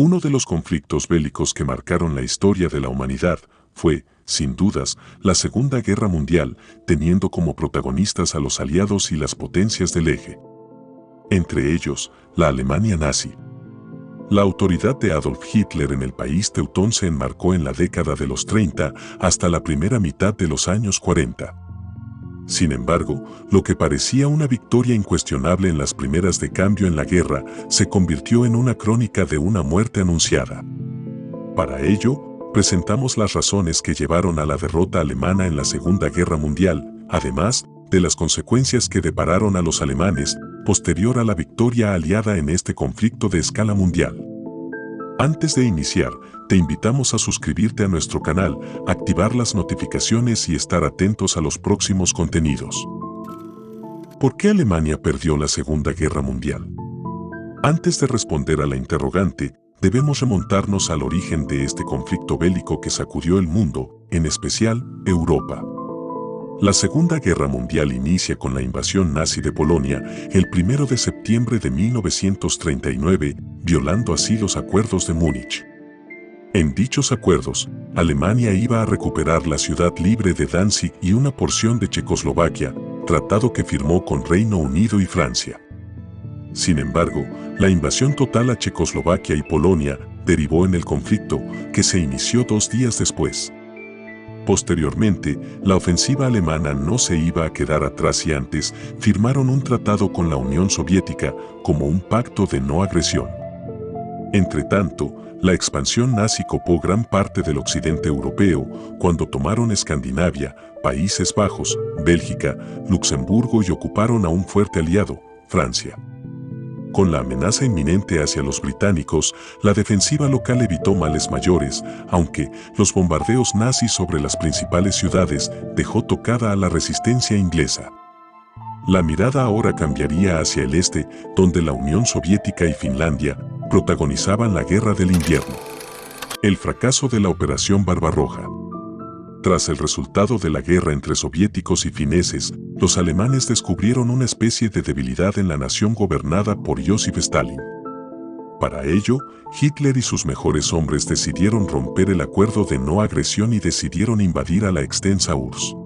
Uno de los conflictos bélicos que marcaron la historia de la humanidad fue, sin dudas, la Segunda Guerra Mundial, teniendo como protagonistas a los aliados y las potencias del eje. Entre ellos, la Alemania nazi. La autoridad de Adolf Hitler en el país teutón se enmarcó en la década de los 30 hasta la primera mitad de los años 40. Sin embargo, lo que parecía una victoria incuestionable en las primeras de cambio en la guerra se convirtió en una crónica de una muerte anunciada. Para ello, presentamos las razones que llevaron a la derrota alemana en la Segunda Guerra Mundial, además de las consecuencias que depararon a los alemanes posterior a la victoria aliada en este conflicto de escala mundial. Antes de iniciar, te invitamos a suscribirte a nuestro canal, activar las notificaciones y estar atentos a los próximos contenidos. ¿Por qué Alemania perdió la Segunda Guerra Mundial? Antes de responder a la interrogante, debemos remontarnos al origen de este conflicto bélico que sacudió el mundo, en especial Europa. La Segunda Guerra Mundial inicia con la invasión nazi de Polonia el 1 de septiembre de 1939, violando así los acuerdos de Múnich. En dichos acuerdos, Alemania iba a recuperar la ciudad libre de Danzig y una porción de Checoslovaquia, tratado que firmó con Reino Unido y Francia. Sin embargo, la invasión total a Checoslovaquia y Polonia derivó en el conflicto, que se inició 2 días después. Posteriormente, la ofensiva alemana no se iba a quedar atrás y antes firmaron un tratado con la Unión Soviética como un pacto de no agresión. Entretanto, la expansión nazi copó gran parte del occidente europeo cuando tomaron Escandinavia, Países Bajos, Bélgica, Luxemburgo y ocuparon a un fuerte aliado, Francia. Con la amenaza inminente hacia los británicos, la defensiva local evitó males mayores, aunque los bombardeos nazis sobre las principales ciudades dejó tocada a la resistencia inglesa. La mirada ahora cambiaría hacia el este, donde la Unión Soviética y Finlandia protagonizaban la Guerra del Invierno. El fracaso de la Operación Barbarroja. Tras el resultado de la guerra entre soviéticos y fineses, los alemanes descubrieron una especie de debilidad en la nación gobernada por Joseph Stalin. Para ello, Hitler y sus mejores hombres decidieron romper el acuerdo de no agresión y decidieron invadir a la extensa URSS.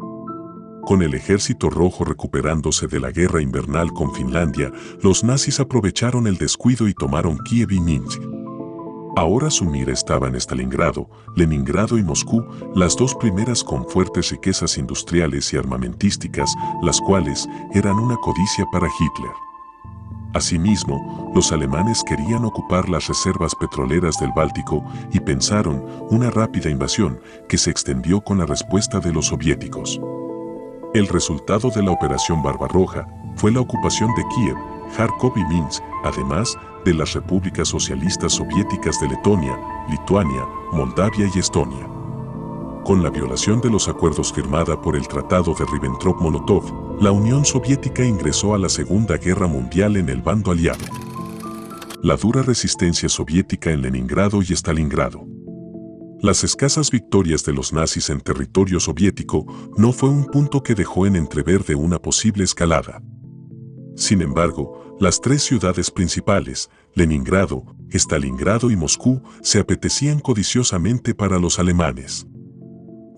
Con el ejército rojo recuperándose de la guerra invernal con Finlandia, los nazis aprovecharon el descuido y tomaron Kiev y Minsk. Ahora su mira estaba en Stalingrado, Leningrado y Moscú, las dos primeras con fuertes riquezas industriales y armamentísticas, las cuales eran una codicia para Hitler. Asimismo, los alemanes querían ocupar las reservas petroleras del Báltico y pensaron una rápida invasión que se extendió con la respuesta de los soviéticos. El resultado de la Operación Barbarroja fue la ocupación de Kiev, Kharkov y Minsk, además de las repúblicas socialistas soviéticas de Letonia, Lituania, Moldavia y Estonia. Con la violación de los acuerdos firmada por el Tratado de Ribbentrop-Molotov, la Unión Soviética ingresó a la Segunda Guerra Mundial en el bando aliado. La dura resistencia soviética en Leningrado y Stalingrado. Las escasas victorias de los nazis en territorio soviético no fue un punto que dejó en entrever de una posible escalada. Sin embargo, las 3 ciudades principales, Leningrado, Stalingrado y Moscú, se apetecían codiciosamente para los alemanes.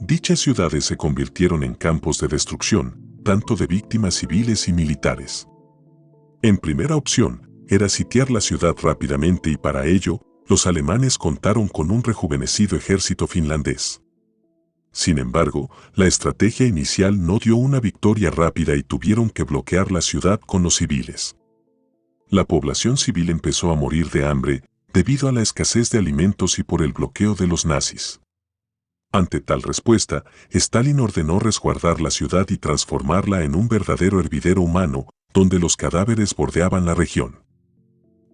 Dichas ciudades se convirtieron en campos de destrucción, tanto de víctimas civiles y militares. En primera opción, era sitiar la ciudad rápidamente y para ello, los alemanes contaron con un rejuvenecido ejército finlandés. Sin embargo, la estrategia inicial no dio una victoria rápida y tuvieron que bloquear la ciudad con los civiles. La población civil empezó a morir de hambre debido a la escasez de alimentos y por el bloqueo de los nazis. Ante tal respuesta, Stalin ordenó resguardar la ciudad y transformarla en un verdadero hervidero humano, donde los cadáveres bordeaban la región.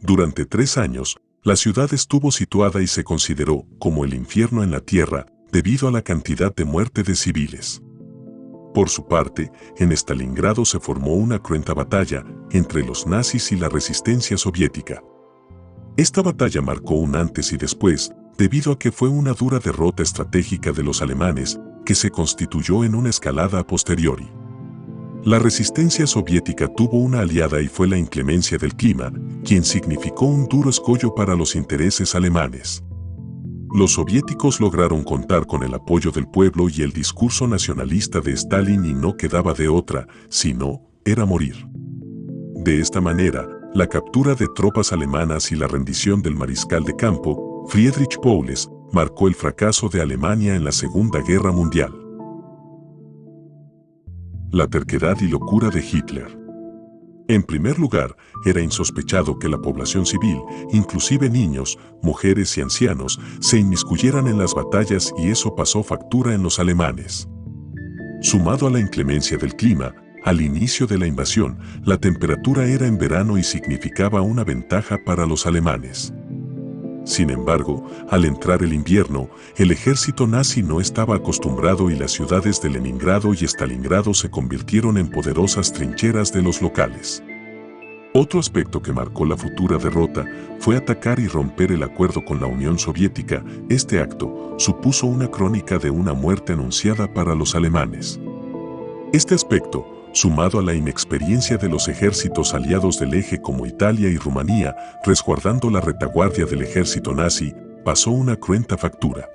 Durante 3 años, la ciudad estuvo situada y se consideró como el infierno en la tierra, debido a la cantidad de muerte de civiles. Por su parte, en Stalingrado se formó una cruenta batalla entre los nazis y la resistencia soviética. Esta batalla marcó un antes y después, debido a que fue una dura derrota estratégica de los alemanes, que se constituyó en una escalada a posteriori. La resistencia soviética tuvo una aliada y fue la inclemencia del clima, quien significó un duro escollo para los intereses alemanes. Los soviéticos lograron contar con el apoyo del pueblo y el discurso nacionalista de Stalin y no quedaba de otra, sino, era morir. De esta manera, la captura de tropas alemanas y la rendición del mariscal de campo, Friedrich Paules, marcó el fracaso de Alemania en la Segunda Guerra Mundial. La terquedad y locura de Hitler. En primer lugar, era insospechado que la población civil, inclusive niños, mujeres y ancianos, se inmiscuyeran en las batallas y eso pasó factura en los alemanes. Sumado a la inclemencia del clima, al inicio de la invasión, la temperatura era en verano y significaba una ventaja para los alemanes. Sin embargo, al entrar el invierno, el ejército nazi no estaba acostumbrado y las ciudades de Leningrado y Stalingrado se convirtieron en poderosas trincheras de los locales. Otro aspecto que marcó la futura derrota fue atacar y romper el acuerdo con la Unión Soviética. Este acto supuso una crónica de una muerte anunciada para los alemanes. Este aspecto, sumado a la inexperiencia de los ejércitos aliados del eje como Italia y Rumanía, resguardando la retaguardia del ejército nazi, pasó una cruenta factura.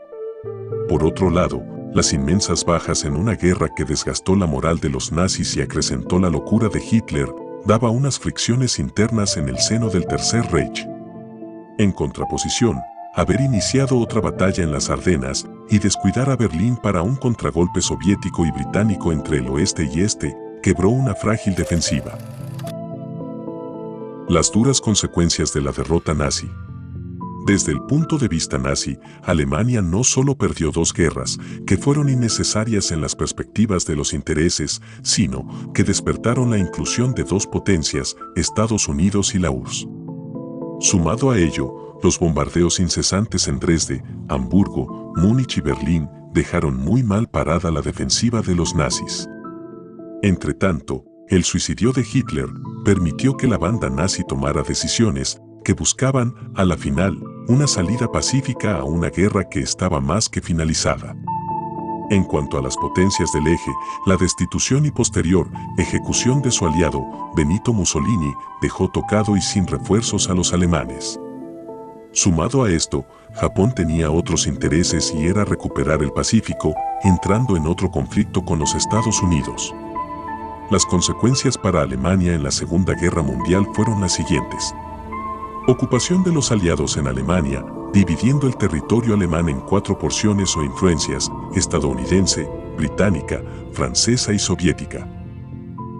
Por otro lado, las inmensas bajas en una guerra que desgastó la moral de los nazis y acrecentó la locura de Hitler, daba unas fricciones internas en el seno del Tercer Reich. En contraposición, haber iniciado otra batalla en las Ardenas y descuidar a Berlín para un contragolpe soviético y británico entre el oeste y este, quebró una frágil defensiva. Las duras consecuencias de la derrota nazi. Desde el punto de vista nazi, Alemania no solo perdió dos guerras, que fueron innecesarias en las perspectivas de los intereses, sino que despertaron la inclusión de dos potencias, Estados Unidos y la URSS. Sumado a ello, los bombardeos incesantes en Dresde, Hamburgo, Múnich y Berlín dejaron muy mal parada la defensiva de los nazis. Entretanto, el suicidio de Hitler permitió que la banda nazi tomara decisiones que buscaban, a la final, una salida pacífica a una guerra que estaba más que finalizada. En cuanto a las potencias del eje, la destitución y posterior ejecución de su aliado, Benito Mussolini, dejó tocado y sin refuerzos a los alemanes. Sumado a esto, Japón tenía otros intereses y era recuperar el Pacífico, entrando en otro conflicto con los Estados Unidos. Las consecuencias para Alemania en la Segunda Guerra Mundial fueron las siguientes. Ocupación de los aliados en Alemania, dividiendo el territorio alemán en 4 porciones o influencias, estadounidense, británica, francesa y soviética.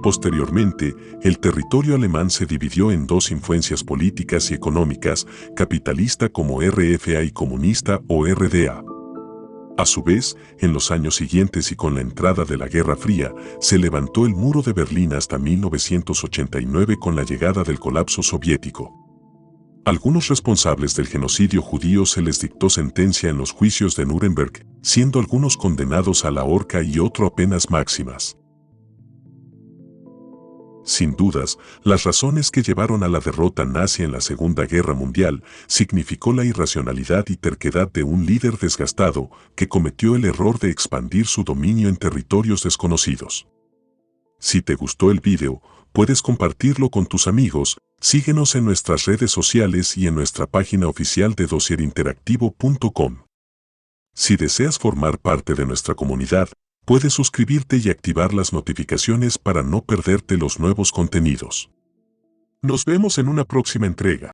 Posteriormente, el territorio alemán se dividió en 2 influencias políticas y económicas, capitalista como RFA y comunista o RDA. A su vez, en los años siguientes y con la entrada de la Guerra Fría, se levantó el muro de Berlín hasta 1989 con la llegada del colapso soviético. Algunos responsables del genocidio judío se les dictó sentencia en los juicios de Nuremberg, siendo algunos condenados a la horca y otros a penas máximas. Sin dudas, las razones que llevaron a la derrota nazi en la Segunda Guerra Mundial significó la irracionalidad y terquedad de un líder desgastado que cometió el error de expandir su dominio en territorios desconocidos. Si te gustó el video, puedes compartirlo con tus amigos, síguenos en nuestras redes sociales y en nuestra página oficial de dossierinteractivo.com. Si deseas formar parte de nuestra comunidad, puedes suscribirte y activar las notificaciones para no perderte los nuevos contenidos. Nos vemos en una próxima entrega.